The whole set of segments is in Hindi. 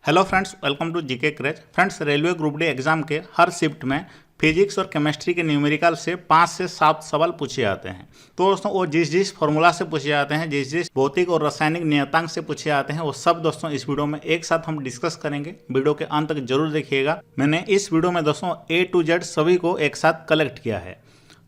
Hello friends, welcome to GK craze. Friends, railway group D exam के हर शिफ्ट में फिजिक्स और केमिस्ट्री के न्यूमेरिकल से 5 से 7 सवाल पूछे जाते हैं। तो दोस्तों वो जिस फॉर्मूला से पूछे जाते हैं, जिस भौतिक और रासायनिक नियतांक से पूछे जाते हैं, वो सब दोस्तों इस वीडियो में एक साथ हम डिस्कस करेंगे। वीडियो के अंत तक जरूर देखिएगा। मैंने इस वीडियो में दोस्तों A to Z सभी को एक साथ कलेक्ट किया है।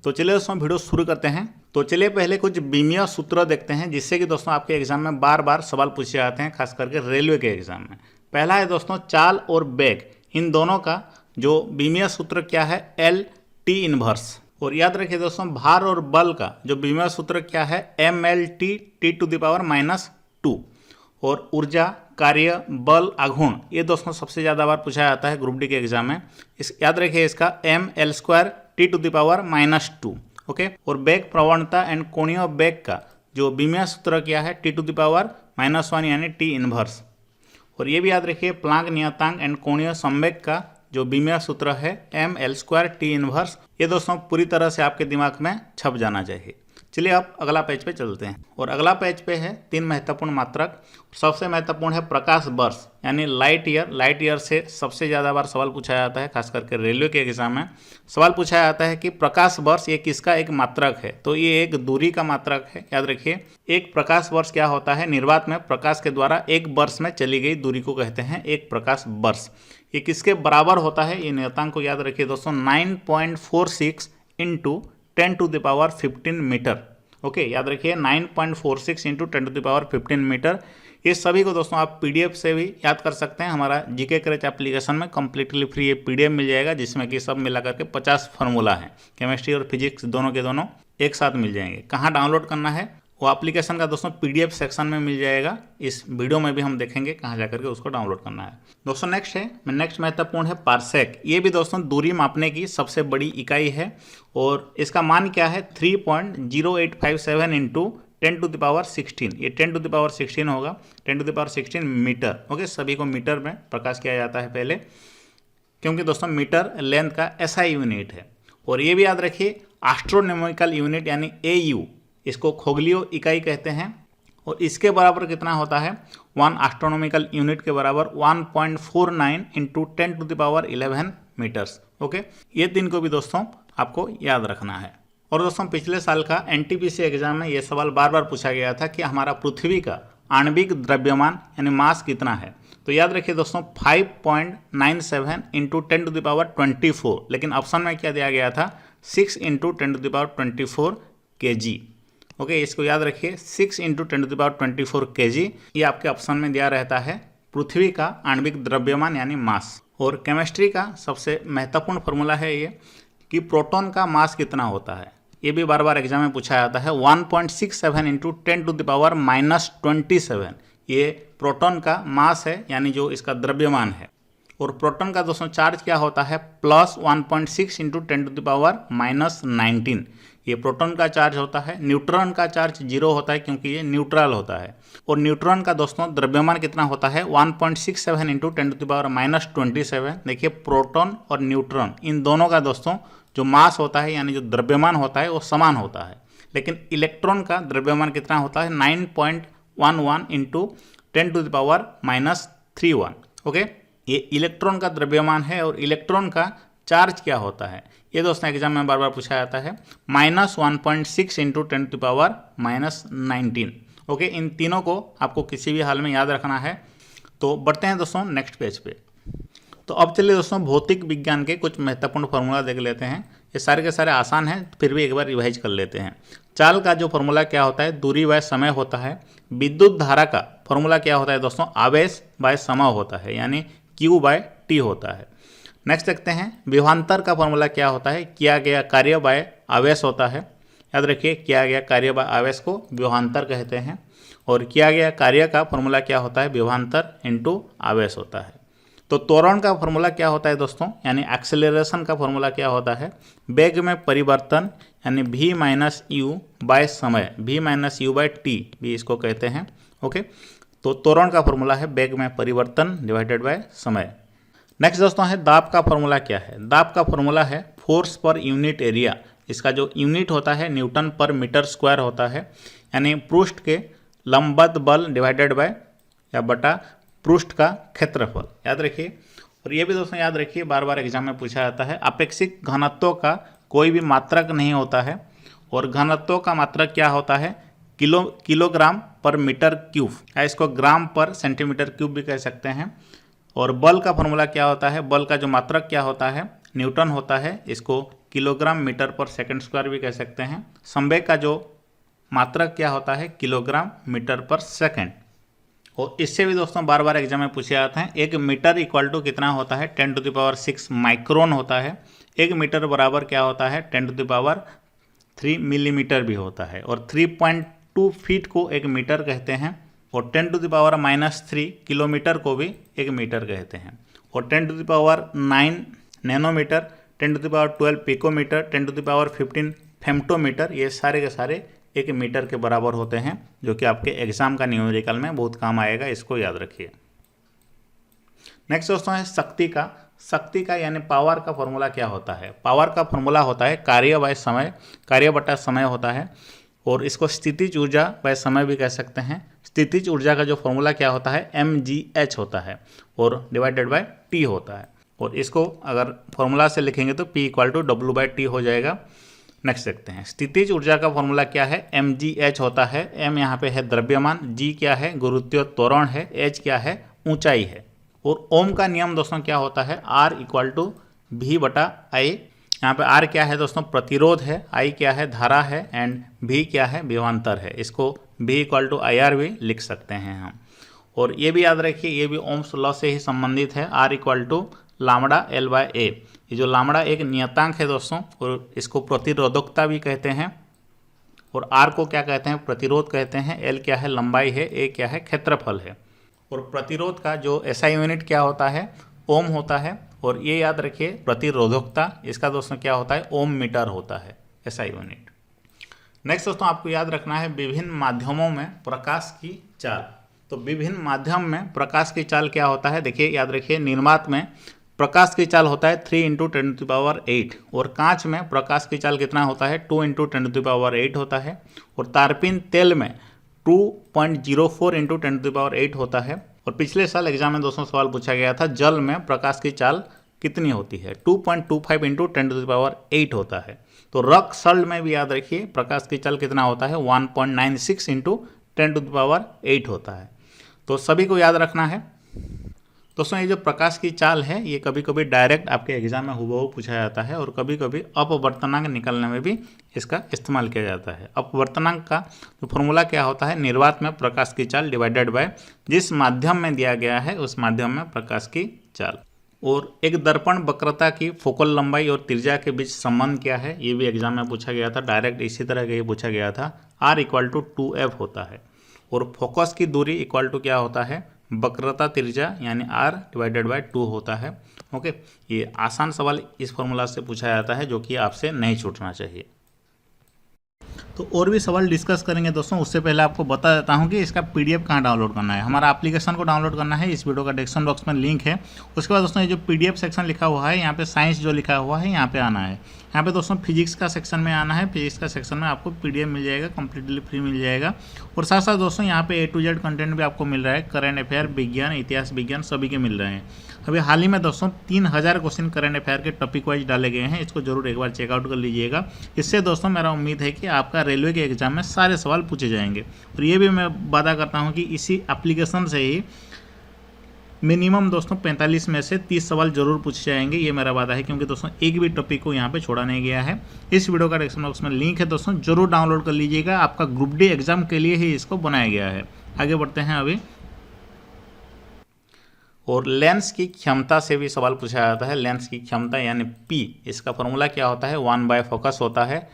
तो चलिए दोस्तों वीडियो शुरू करते हैं। तो चलिए पहले कुछ बीमीय सूत्र देखते हैं, जिससे कि दोस्तों आपके एग्जाम में बार बार सवाल पूछे जाते हैं, खास करके रेलवे के एग्जाम में। पहला है दोस्तों चाल और वेग, इन दोनों का जो बीमीय सूत्र क्या है, L T इनवर्स। और याद रखिए दोस्तों, भार और बल का जो बीमीय सूत्र क्या है, MLT T⁻²। और ऊर्जा, कार्य, बल, आघूर्ण, ये दोस्तों सबसे ज़्यादा बार पूछा जाता है ग्रुप डी के एग्जाम में। याद रखिए इसका ML² T⁻²। ओके। और वेग, प्रवणता एंड कोणीय वेग का जो बीमीय सूत्र क्या है, T⁻⁻1 यानी T इनवर्स। और ये भी याद रखिए प्लांक नियतांक एंड कोणीय संवेग का जो बीमीय सूत्र है, ML² T इनवर्स। ये दोस्तों पूरी तरह से आपके दिमाग में छप जाना चाहिए। चलिए अब अगला पेज पे चलते हैं। और अगला पेज पे है 3 महत्वपूर्ण मात्रक। सबसे महत्वपूर्ण है प्रकाश वर्ष यानी लाइट ईयर। लाइट ईयर से सबसे ज़्यादा बार सवाल पूछा जाता है, खास करके रेलवे के एग्जाम में सवाल पूछा जाता है कि प्रकाश वर्ष ये किसका एक मात्रक है। तो ये एक दूरी का मात्रक है। याद रखिए, एक प्रकाश वर्ष क्या होता है, निर्वात में प्रकाश के द्वारा एक वर्ष में चली गई दूरी को कहते हैं एक प्रकाश वर्ष। ये किसके बराबर होता है, ये नियतांक को याद रखिए दोस्तों, 9.46 × 10⁻15 मीटर। ओके, याद रखिए 9.46 × 10⁻15 मीटर। ये सभी को दोस्तों आप पीडीएफ से भी याद कर सकते हैं। हमारा जीके क्रेज एप्लीकेशन में कम्प्लीटली फ्री ये पीडीएफ मिल जाएगा, जिसमें कि सब मिला करके 50 फार्मूला है, केमिस्ट्री और फिजिक्स दोनों के दोनों एक साथ मिल जाएंगे। कहाँ डाउनलोड करना है, वो एप्लीकेशन का दोस्तों पीडीएफ सेक्शन में मिल जाएगा। इस वीडियो में भी हम देखेंगे कहाँ जाकर के उसको डाउनलोड करना है। दोस्तों नेक्स्ट महत्वपूर्ण है पार्सेक। ये भी दोस्तों दूरी मापने की सबसे बड़ी इकाई है। और इसका मान क्या है, 3.0857 × 10⁻16। ये 10⁻16 होगा, 10⁻16 मीटर। ओके, सभी को मीटर में प्रकाश किया जाता है पहले, क्योंकि दोस्तों मीटर लेंथ का SI यूनिट है। और ये भी याद रखिए एस्ट्रोनॉमिकल यूनिट यानी AU, इसको खोगलियो इकाई कहते हैं। और इसके बराबर कितना होता है, 1 एस्ट्रोनॉमिकल यूनिट के बराबर 1.49 × 10⁻11 मीटर्स। ओके, ये 3 को भी दोस्तों आपको याद रखना है। और दोस्तों पिछले साल का NTPC एग्जाम में ये सवाल बार बार पूछा गया था कि हमारा पृथ्वी का आणविक द्रव्यमान यानी मास कितना है। तो याद रखिए दोस्तों 5.97 × 10⁻24, लेकिन ऑप्शन में क्या दिया गया था, 6 × 10⁻24 kg। ओके, इसको याद रखिए 6 × 10⁻24 kg, ये आपके ऑप्शन में दिया रहता है पृथ्वी का आणविक द्रव्यमान यानी मास। और केमिस्ट्री का सबसे महत्वपूर्ण फार्मूला है ये कि प्रोटॉन का मास कितना होता है। ये भी बार बार एग्जाम में पूछा जाता है, 1.67 × 10⁻27। ये प्रोटॉन का मास है, यानी जो इसका द्रव्यमान है। और प्रोटॉन का दोस्तों चार्ज क्या होता है, +1.6 × 10⁻19। ये प्रोटॉन का चार्ज होता है। न्यूट्रॉन का चार्ज 0 होता है, क्योंकि ये न्यूट्रल होता है। और न्यूट्रॉन का दोस्तों द्रव्यमान कितना होता है, 1.67 × 10⁻27। देखिए प्रोटॉन और न्यूट्रॉन इन दोनों का दोस्तों जो मास होता है यानी जो द्रव्यमान होता है वो समान होता है। लेकिन इलेक्ट्रॉन का द्रव्यमान कितना होता है, 9.11 × 10⁻31। ओके, ये इलेक्ट्रॉन का द्रव्यमान है। और इलेक्ट्रॉन का चार्ज क्या होता है, ये दोस्तों एग्जाम में बार बार पूछा जाता है, -1.6 × 10⁻19। ओके, इन तीनों को आपको किसी भी हाल में याद रखना है। तो बढ़ते हैं दोस्तों नेक्स्ट पेज पे। तो अब चलिए दोस्तों भौतिक विज्ञान के कुछ महत्वपूर्ण फार्मूला देख लेते हैं। ये सारे के सारे आसान हैं, फिर भी एक बार रिवाइज कर लेते हैं। चाल का जो फार्मूला क्या होता है, दूरी बाय समय होता है। विद्युत धारा का फार्मूला क्या होता है दोस्तों, आवेश बाय समय होता है, यानी Q/T होता है। नेक्स्ट देखते हैं विभवांतर का फार्मूला क्या होता है, किया गया कार्य बाय आवेश होता है। याद रखिए किया गया कार्य बाय आवेश को विभवांतर कहते हैं। और किया गया कार्य का फार्मूला क्या होता है, विभवांतर × आवेश होता है। तो त्वरण का फार्मूला क्या होता है दोस्तों, यानी एक्सेलरेशन का फार्मूला क्या होता है, वेग में परिवर्तन यानी v-u/समय, v-u/t भी इसको कहते हैं। ओके, तो त्वरण का फार्मूला है वेग में परिवर्तन डिवाइडेड बाय समय। नेक्स्ट दोस्तों है दाब का फार्मूला क्या है, दाब का फार्मूला है फोर्स पर यूनिट एरिया। इसका जो यूनिट होता है न्यूटन पर मीटर स्क्वायर होता है, यानी पृष्ठ के लंबवत बल डिवाइडेड बाय या बटा पृष्ठ का क्षेत्रफल, याद रखिए। और ये भी दोस्तों याद रखिए, बार बार एग्जाम में पूछा जाता है, अपेक्षित घनत्व का कोई भी मात्रक नहीं होता है, और घनत्व का मात्रक क्या होता है, किलोग्राम पर मीटर क्यूब, या इसको ग्राम पर सेंटीमीटर क्यूब भी कह सकते हैं। और बल का फॉर्मूला क्या होता है, बल का जो मात्रक क्या होता है, न्यूटन होता है, इसको किलोग्राम मीटर पर सेकंड स्क्वायर भी कह सकते हैं। संवेग का जो मात्रक क्या होता है, किलोग्राम मीटर पर सेकंड। और इससे भी दोस्तों बार बार एग्जाम में पूछे जाते हैं, 1 मीटर इक्वल टू कितना होता है, 10⁻6 माइक्रोन होता है। 1 मीटर बराबर क्या होता है, 10⁻3 मिलीमीटर भी होता है। और 3.2 फीट को 1 मीटर कहते हैं, और 10⁻³ किलोमीटर को भी 1 मीटर कहते हैं। और 10⁹ नैनोमीटर, 10⁻12 पिकोमीटर, 10⁻15 फेम्टोमीटर, ये सारे के सारे 1 मीटर के बराबर होते हैं, जो कि आपके एग्जाम का न्यूमेरिकल में बहुत काम आएगा, इसको याद रखिए। नेक्स्ट दोस्तों है शक्ति का यानी पावर का फॉर्मूला क्या होता है। पावर का फॉर्मूला होता है कार्य बाय समय, कार्य बटा समय होता है। और इसको स्थितिज ऊर्जा बाय समय भी कह सकते हैं। स्थितिज ऊर्जा का जो फॉर्मूला क्या होता है, mgh होता है, और डिवाइडेड बाय t होता है। और इसको अगर फॉर्मूला से लिखेंगे तो P = W/T हो जाएगा। नेक्स्ट देखते हैं, स्थितिज ऊर्जा का फॉर्मूला क्या है, mgh होता है। m यहाँ पे है द्रव्यमान, g क्या है, गुरुत्वीय त्वरण है, h क्या है, ऊंचाई है। और ओम का नियम दोस्तों क्या होता है, R = V/I। यहाँ पे R क्या है दोस्तों, प्रतिरोध है, I क्या है, धारा है, एंड V क्या है, विभवांतर है। इसको V = IR भी लिख सकते हैं हम। और ये भी याद रखिए, ये भी ओम्स लॉ से ही संबंधित है। R = λ/L/A। ये जो लामड़ा एक नियतांक है दोस्तों, और इसको प्रतिरोधकता भी कहते हैं। और R को क्या कहते हैं, प्रतिरोध कहते हैं। L क्या है, लंबाई है, A क्या है, क्षेत्रफल है। और प्रतिरोध का जो SI यूनिट क्या होता है, ओम होता है। और ये याद रखिए, प्रतिरोधकता इसका दोस्तों क्या होता है, ओम मीटर होता है, SI यूनिट। नेक्स्ट दोस्तों आपको याद रखना है, विभिन्न माध्यमों में प्रकाश की चाल। तो विभिन्न माध्यम में प्रकाश की चाल क्या होता है, देखिए याद रखिए, निर्वात में प्रकाश की चाल होता है 3 × 10⁸, और कांच में प्रकाश की चाल कितना होता है, 2 × 10⁸ होता है। और तारपीन तेल में 2.04 × 10⁸ होता है। और पिछले साल एग्जाम में दोस्तों सवाल पूछा गया था, जल में प्रकाश की चाल कितनी होती है, 2.25 × 10⁸ होता है। तो रॉक सॉल्ट में भी याद रखिए, प्रकाश की चाल कितना होता है, 1.96 × 10⁸ होता है। तो सभी को याद रखना है दोस्तों। ये जो प्रकाश की चाल है, ये कभी कभी डायरेक्ट आपके एग्जाम में हुबहू पूछा जाता है, और कभी कभी अपवर्तनांक निकालने में भी इसका इस्तेमाल किया जाता है। अपवर्तनांक का जो फॉर्मूला क्या होता है, निर्वात में प्रकाश की चाल डिवाइडेड बाय जिस माध्यम में दिया गया है उस माध्यम में प्रकाश की चाल। और एक दर्पण वक्रता की फोकल लंबाई और त्रिज्या के बीच संबंध क्या है, ये भी एग्जाम में पूछा गया था, डायरेक्ट इसी तरह का ही पूछा गया था। R = 2f होता है। और फोकस की दूरी इक्वल टू क्या होता है, वक्रता त्रिज्या यानी R / 2 होता है। ओके, ये आसान सवाल इस फॉर्मूला से पूछा जाता है, जो कि आपसे नहीं छूटना चाहिए। तो और भी सवाल डिस्कस करेंगे दोस्तों, उससे पहले आपको बता देता हूं कि इसका PDF कहाँ डाउनलोड करना है। हमारा एप्लीकेशन को डाउनलोड करना है, इस वीडियो का डिस्क्रिप्शन बॉक्स में लिंक है। उसके बाद दोस्तों ये जो PDF सेक्शन लिखा हुआ है, यहाँ पे साइंस जो लिखा हुआ है, यहाँ पे आना है। यहाँ पे दोस्तों फिजिक्स का सेक्शन में आना है। फिजिक्स का सेक्शन में आपको PDF मिल जाएगा, कम्प्लीटली फ्री मिल जाएगा। और साथ साथ दोस्तों यहाँ पे A to Z कंटेंट भी आपको मिल रहा है, करंट अफेयर, विज्ञान, इतिहास, विज्ञान सभी के मिल रहे हैं। अभी हाल ही में दोस्तों 3000 क्वेश्चन करंट अफेयर के टॉपिक वाइज डाले गए हैं, इसको जरूर एक बार चेकआउट कर लीजिएगा। इससे दोस्तों मेरा उम्मीद है कि आपका रेलवे के एग्जाम में सारे सवाल पूछे जाएंगे। और ये भी मैं वादा करता हूँ कि इसी एप्लीकेशन से ही मिनिमम दोस्तों 45 में से 30 सवाल जरूर पूछे जाएंगे, ये मेरा वादा है, क्योंकि दोस्तों एक भी टॉपिक को यहाँ पे छोड़ा नहीं गया है। इस वीडियो का डिस्क्रिप्शन बॉक्स में लिंक है दोस्तों, जरूर डाउनलोड कर लीजिएगा। आपका ग्रुप डी एग्जाम के लिए ही इसको बनाया गया है। आगे बढ़ते हैं अभी। और लेंस की क्षमता से भी सवाल पूछा जाता है। लेंस की क्षमता यानी P, इसका फॉर्मूला क्या होता है, 1/फोकस होता है।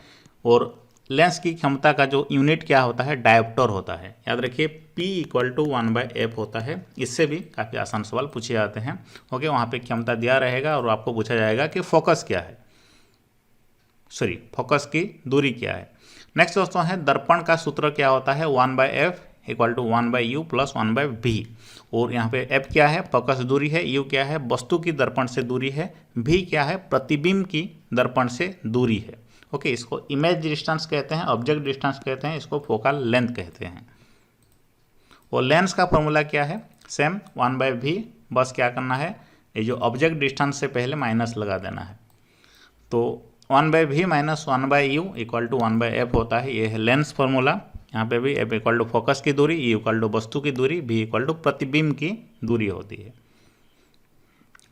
और लेंस की क्षमता का जो यूनिट क्या होता है, डायोप्टर होता है। याद रखिए P = 1/f होता है। इससे भी काफ़ी आसान सवाल पूछे जाते हैं। ओके, वहाँ पे क्षमता दिया रहेगा और आपको पूछा जाएगा कि फोकस क्या है, फोकस की दूरी क्या है। नेक्स्ट दोस्तों है दर्पण का सूत्र क्या होता है, 1/f = 1/u + 1/v। और यहाँ पे f क्या है, फोकस दूरी है, u क्या है, वस्तु की दर्पण से दूरी है, v क्या है, प्रतिबिंब की दर्पण से दूरी है। ओके, इसको इमेज डिस्टेंस कहते हैं, ऑब्जेक्ट डिस्टेंस कहते हैं, इसको फोकल लेंथ कहते हैं। और लेंस का फॉर्मूला क्या है, सेम 1/v, बस क्या करना है, ये जो ऑब्जेक्ट डिस्टेंस से पहले माइनस लगा देना है। तो 1/v minus 1/u equal to 1/f होता है। ये है लेंस फॉर्मूला। यहाँ पे भी f इक्वल टू फोकस की दूरी, e इक्वल टू वस्तु की दूरी, v इक्वल टू प्रतिबिंब की दूरी होती है।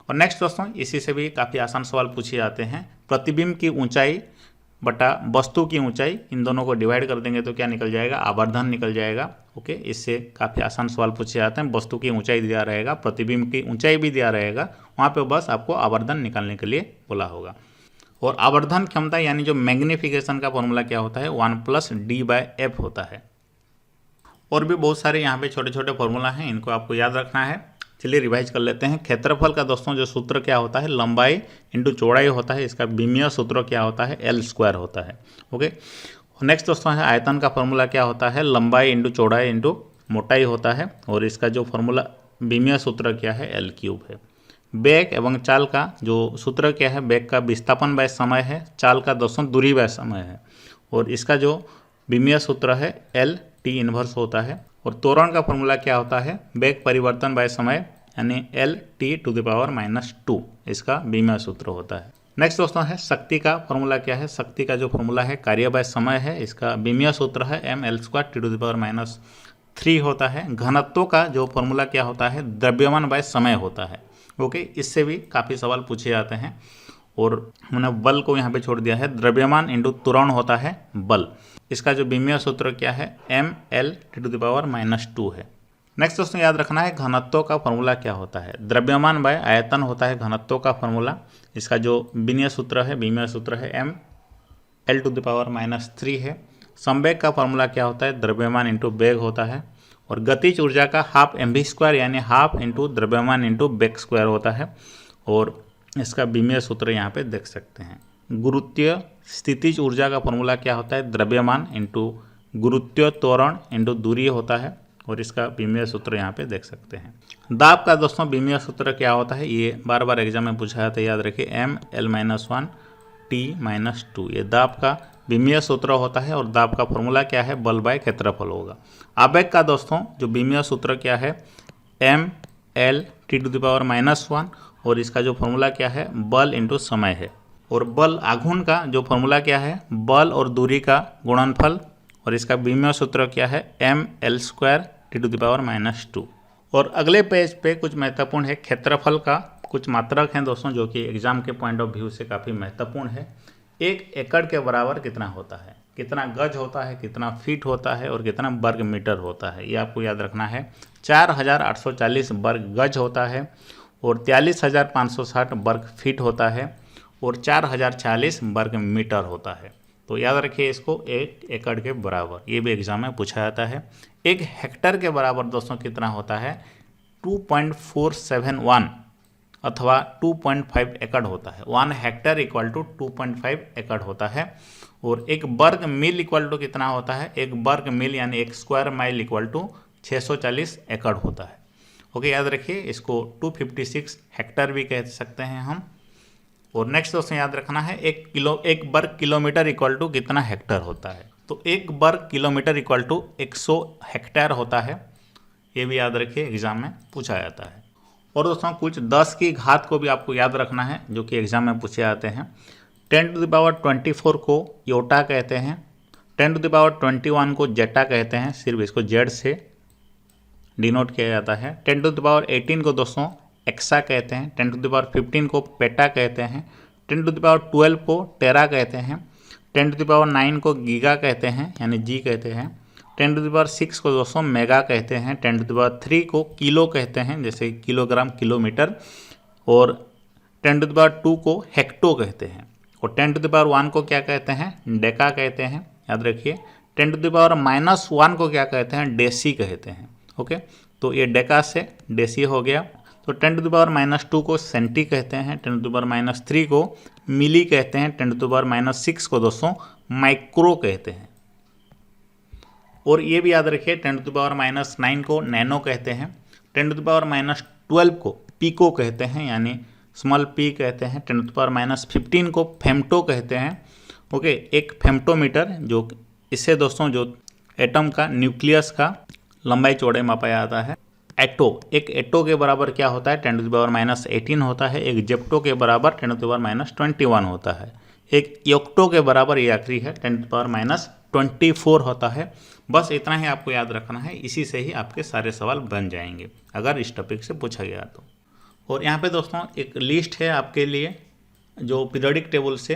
और नेक्स्ट दोस्तों, इसी से भी काफ़ी आसान सवाल पूछे जाते हैं। प्रतिबिंब की ऊंचाई बटा वस्तु की ऊंचाई, इन दोनों को डिवाइड कर देंगे तो क्या निकल जाएगा, आवर्धन निकल जाएगा। ओके, इससे काफ़ी आसान सवाल पूछे जाते हैं। वस्तु की ऊंचाई दिया रहेगा, प्रतिबिंब की ऊंचाई भी दिया रहेगा, वहाँ पे बस आपको आवर्धन निकालने के लिए बोला होगा। और आवर्धन क्षमता यानी जो मैग्नीफिकेशन का फॉर्मूला क्या होता है, 1 + d/f होता है। और भी बहुत सारे यहाँ पे छोटे छोटे फॉर्मूला हैं, इनको आपको याद रखना है। चलिए रिवाइज कर लेते हैं। क्षेत्रफल का दोस्तों जो सूत्र क्या होता है, लंबाई इंटू चौड़ाई होता है। इसका विमीय सूत्र क्या होता है, L² होता है। ओके, नेक्स्ट दोस्तों है आयतन का फॉर्मूला क्या होता है, लंबाई इंटू चौड़ाई इंटू मोटाई होता है। और इसका जो फॉर्मूला विमीय सूत्र क्या है, L³ है। वेग एवं चाल का जो सूत्र क्या है, वेग का विस्थापन बाय समय है, चाल का दोस्तों दूरी बाय समय है। और इसका जो विमीय सूत्र है LT इन्वर्स होता है। और त्वरण का फॉर्मूला क्या होता है, वेग परिवर्तन बाय समय यानी LT⁻², इसका विमीय सूत्र होता है। नेक्स्ट दोस्तों है शक्ति का फॉर्मूला क्या है, शक्ति का जो फॉर्मूला है कार्य बाय समय है, इसका विमीय सूत्र है mL²T⁻³ होता है। घनत्व का जो फॉर्मूला क्या होता है, द्रव्यमान बाय समय होता है। ओके, इससे भी काफ़ी सवाल पूछे जाते हैं। और हमने बल को यहाँ पे छोड़ दिया है, द्रव्यमान इंटू त्वरण होता है बल। इसका जो विमीय सूत्र क्या है, mL⁻² है। नेक्स्ट दोस्तों याद रखना है घनत्व का फॉर्मूला क्या होता है, द्रव्यमान बाय आयतन होता है घनत्व का फॉर्मूला। इसका जो विमीय सूत्र है mL⁻³ है। संवेग का फॉर्मूला क्या होता है, द्रव्यमान इंटू वेग होता है। और गतिज ऊर्जा का हाफ mv² यानी हाफ इंटू द्रव्यमान इंटू वेग² होता है। और इसका विमीय सूत्र यहाँ पे देख सकते हैं। गुरुत्वीय स्थितिज ऊर्जा का फॉर्मूला क्या होता है, द्रव्यमान इंटू गुरुत्वीय त्वरण इंटू दूरी होता है। और इसका विमीय सूत्र यहाँ पे देख सकते हैं। दाब का दोस्तों विमीय सूत्र क्या होता है, ये बार बार एग्जाम में पूछा जाता है, याद रखिए mL-1T-2, ये दाब का विमीय सूत्र होता है। और दाब का फॉर्मूला क्या है, बल बाय क्षेत्रफल होगा। आवेग का दोस्तों जो विमीय सूत्र क्या है, mL⁻⁻1, और इसका जो फॉर्मूला क्या है, बल इंटू समय है। और बल आघूर्ण का जो फॉर्मूला क्या है, बल और दूरी का गुणनफल, और इसका विमीय सूत्र क्या है, mL²T⁻²। और अगले पेज पे कुछ महत्वपूर्ण है, क्षेत्रफल का कुछ मात्रक हैं दोस्तों जो कि एग्जाम के पॉइंट ऑफ व्यू से काफ़ी महत्वपूर्ण है। 1 एकड़ के बराबर कितना होता है, कितना गज होता है, कितना फीट होता है और कितना वर्ग मीटर होता है, ये आपको याद रखना है। 4840 वर्ग गज होता है और 43560 वर्ग फीट होता है और 4040 वर्ग मीटर होता है। तो याद रखिए इसको 1 एकड़ के बराबर, ये भी एग्जाम में पूछा जाता है। 1 हेक्टर के बराबर दोस्तों कितना होता है, 2.471 अथवा 2.5 एकड़ होता है। 1 हेक्टर इक्वल टू 2.5 एकड़ होता है। और 1 वर्ग मील इक्वल टू कितना होता है, 1 वर्ग मील यानी 1 स्क्वायर माइल इक्वल टू 640 एकड़ होता है। ओके, याद रखिए इसको 256 हेक्टर भी कह सकते हैं हम। और नेक्स्ट दोस्तों याद रखना है 1 वर्ग किलोमीटर इक्वल टू कितना हेक्टर होता है, तो 1 वर्ग किलोमीटर इक्वल टू 100 हेक्टेयर होता है। ये भी याद रखिए एग्जाम में पूछा जाता है। और दोस्तों कुछ 10 की घात को भी आपको याद रखना है जो कि एग्जाम में पूछे जाते हैं। 10⁻24 को योटा कहते हैं, 10⁻21 को जेटा कहते हैं, सिर्फ इसको जेड से डिनोट किया जाता है। 10⁻18 को दोस्तों एक्सा कहते हैं, 10⁻15 को पेटा कहते हैं, 10⁻12 को टेरा कहते हैं, 10⁻9 को गीगा कहते हैं यानी जी कहते हैं, 10⁻6 को दोस्तों मेगा कहते हैं, 10⁻3 को किलो कहते हैं जैसे किलोग्राम किलोमीटर, और 10⁻2 को हेक्टो कहते हैं, और 10⁻1 को क्या कहते हैं, डेका कहते हैं, याद रखिए। 10⁻−1 को क्या कहते हैं, डेसी कहते हैं। ओके, तो ये डेका से डेसी हो गया। तो 10⁻−2 को सेंटी कहते हैं, 10⁻−3 को मिली कहते हैं, 10⁻−6 को दोस्तों माइक्रो कहते हैं। और ये भी याद रखिए 10⁻−9 को नैनो कहते हैं, 10⁻−12 को पीको कहते हैं यानी स्मॉल पी कहते हैं, 10⁻−15 को फेम्टो कहते हैं। ओके, एक फेम्टोमीटर जो इससे दोस्तों जो एटम का न्यूक्लियस का लंबाई चौड़ाई मापा जाता है। एटो, एक एटो के बराबर क्या होता है 10⁻⁻18 होता है, एक जेप्टो के बराबर 10⁻⁻21 होता है, एक योक्टो के बराबर ये आखिरी है 10⁻24 होता है। बस इतना ही आपको याद रखना है, इसी से ही आपके सारे सवाल बन जाएंगे अगर इस टॉपिक से पूछा गया तो। और यहाँ पे दोस्तों एक लिस्ट है आपके लिए जो पीरियोडिक टेबल से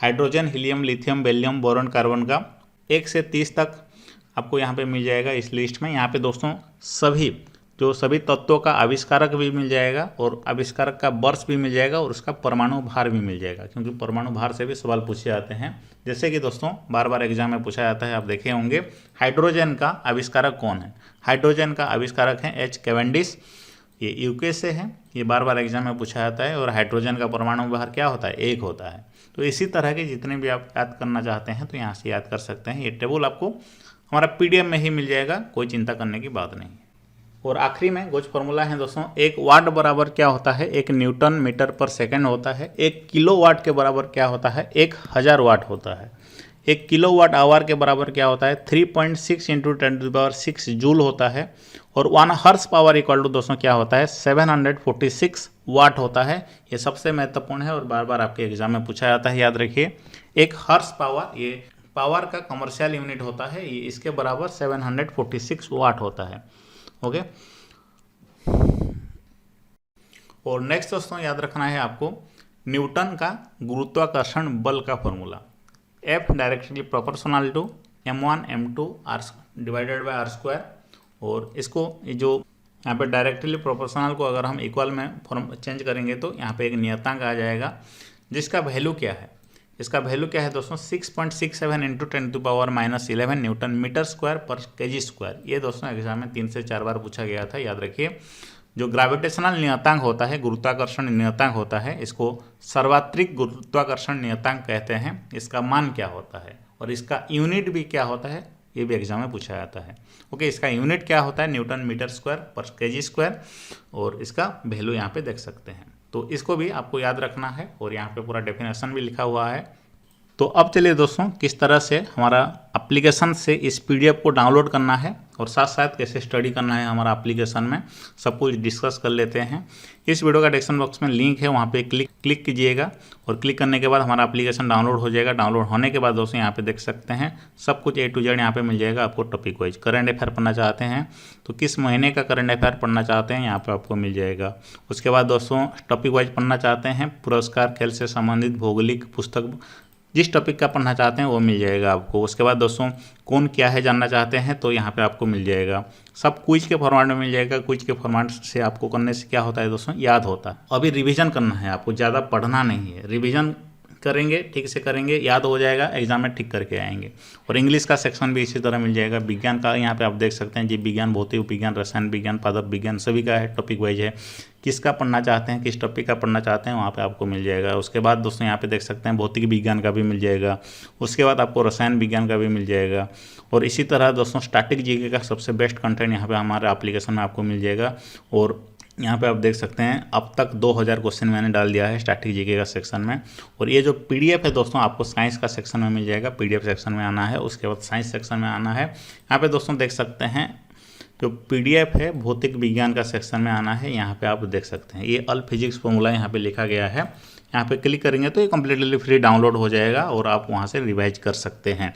hydrogen, helium, lithium, beryllium, boron, carbon का 1 से 30 तक आपको यहाँ पे मिल जाएगा इस लिस्ट में। यहाँ पे दोस्तों सभी तत्वों का आविष्कारक भी मिल जाएगा और आविष्कारक का वर्ष भी मिल जाएगा और उसका परमाणु भार भी मिल जाएगा, क्योंकि परमाणु भार से भी सवाल पूछे जाते हैं। जैसे कि दोस्तों बार बार एग्जाम में पूछा जाता है, आप देखे होंगे हाइड्रोजन का आविष्कारक कौन है। हाइड्रोजन का आविष्कारक है एच कैवेंडिश, ये यूके से है, ये बार बार एग्जाम में पूछा जाता है। और हाइड्रोजन का परमाणु भार क्या होता है, 1 होता है। तो इसी तरह के जितने भी आप याद करना चाहते हैं तो यहाँ से याद कर सकते हैं। ये टेबल आपको हमारा पीडीएफ में ही मिल जाएगा, कोई चिंता करने की बात नहीं। और आखिरी में कुछ फॉर्मूला है दोस्तों। 1 वाट बराबर क्या होता है, 1 न्यूटन मीटर पर सेकेंड होता है। 1 किलो वाट के बराबर क्या होता है, 1000 वाट होता है। 1 किलो वाट आवर के बराबर क्या होता है, 3.6 × 10⁻6 जूल होता है। और 1 हॉर्स पावर इक्वल टू दोस्तों क्या होता है, 746 वाट होता है। ये सबसे महत्वपूर्ण है और बार बार आपके एग्जाम में पूछा जाता है, याद रखिए। 1 हॉर्स पावर, ये पावर का कमर्शियल यूनिट होता है, ये इसके बराबर 746 वाट होता है। ओके। और नेक्स्ट दोस्तों याद रखना है आपको न्यूटन का गुरुत्वाकर्षण बल का formula, F directly proportional to m1 m2 r/r²। और इसको जो यहाँ पे डायरेक्टली प्रोपोर्शनल को अगर हम इक्वल में फॉर्म चेंज करेंगे तो यहाँ पे एक नियतांक आ जाएगा, जिसका वैल्यू क्या है, इसका वैल्यू क्या है दोस्तों, 6.67 × 10⁻−11 न्यूटन मीटर स्क्वायर पर केजी स्क्वायर। ये दोस्तों एग्जाम में 3 से 4 बार पूछा गया था, याद रखिए। जो ग्रेविटेशनल नियतांक होता है, गुरुत्वाकर्षण नियतांक होता है, इसको सार्वत्रिक गुरुत्वाकर्षण नियतांक कहते हैं। इसका मान क्या होता है और इसका यूनिट भी क्या होता है, ये भी एग्जाम में पूछा जाता है। ओके, इसका यूनिट क्या होता है, न्यूटन मीटर स्क्वायर पर केजी स्क्वायर, और इसका वैल्यू यहाँ पे देख सकते हैं। तो इसको भी आपको याद रखना है और यहाँ पे पूरा डेफिनेशन भी लिखा हुआ है। तो अब चलिए दोस्तों किस तरह से हमारा एप्लीकेशन से इस पीडीएफ को डाउनलोड करना है और साथ साथ कैसे स्टडी करना है हमारा एप्लीकेशन में, सब कुछ डिस्कस कर लेते हैं। इस वीडियो का डिस्क्रिप्शन बॉक्स में लिंक है, वहाँ पे क्लिक कीजिएगा और क्लिक करने के बाद हमारा एप्लीकेशन डाउनलोड हो जाएगा। डाउनलोड होने के बाद दोस्तों यहाँ पे देख सकते हैं सब कुछ A to Z यहाँ पे मिल जाएगा आपको टॉपिक वाइज। करंट अफेयर पढ़ना चाहते हैं तो किस महीने का करंट अफेयर पढ़ना चाहते हैं यहाँ पे आपको मिल जाएगा। उसके बाद दोस्तों टॉपिक वाइज पढ़ना चाहते हैं, पुरस्कार, खेल से संबंधित, भौगोलिक, पुस्तक, जिस टॉपिक का पढ़ना चाहते हैं वो मिल जाएगा आपको। उसके बाद दोस्तों कौन क्या है जानना चाहते हैं तो यहाँ पे आपको मिल जाएगा। सब क्विज के फॉर्मेट में मिल जाएगा। क्विज के फॉर्मेट से आपको करने से क्या होता है दोस्तों, याद होता है। अभी रिवीजन करना है आपको, ज़्यादा पढ़ना नहीं है। रिवीजन करेंगे, ठीक से करेंगे, याद हो जाएगा, एग्जाम में ठीक करके आएंगे। और इंग्लिश का सेक्शन भी इसी तरह मिल जाएगा। विज्ञान का यहाँ पे आप देख सकते हैं, जीव विज्ञान, भौतिक विज्ञान, रसायन विज्ञान, पदार्थ विज्ञान, सभी का है, टॉपिक वाइज है। किसका पढ़ना चाहते हैं, किस टॉपिक का पढ़ना चाहते हैं, वहाँ पे आपको मिल जाएगा। उसके बाद दोस्तों यहाँ पे देख सकते हैं भौतिक विज्ञान का भी मिल जाएगा। उसके बाद आपको रसायन विज्ञान का भी मिल जाएगा। और इसी तरह दोस्तों स्टैटिक जीके का सबसे बेस्ट कंटेंट यहाँ पे हमारे एप्लीकेशन में आपको मिल जाएगा। और यहाँ पे आप देख सकते हैं अब तक 2000 क्वेश्चन मैंने डाल दिया है स्टैटिक जीके का सेक्शन में। और ये जो पीडीएफ है दोस्तों आपको साइंस का सेक्शन में मिल जाएगा। पीडीएफ सेक्शन में आना है, उसके बाद साइंस सेक्शन में आना है। यहाँ पे दोस्तों देख सकते हैं जो पीडीएफ है भौतिक विज्ञान का सेक्शन में आना है। यहाँ पे आप देख सकते हैं ये ऑल फिजिक्स फॉर्मूला यहाँ पे लिखा गया है। यहाँ पे क्लिक करेंगे तो ये कम्प्लीटली फ्री डाउनलोड हो जाएगा और आप वहाँ से रिवाइज कर सकते हैं।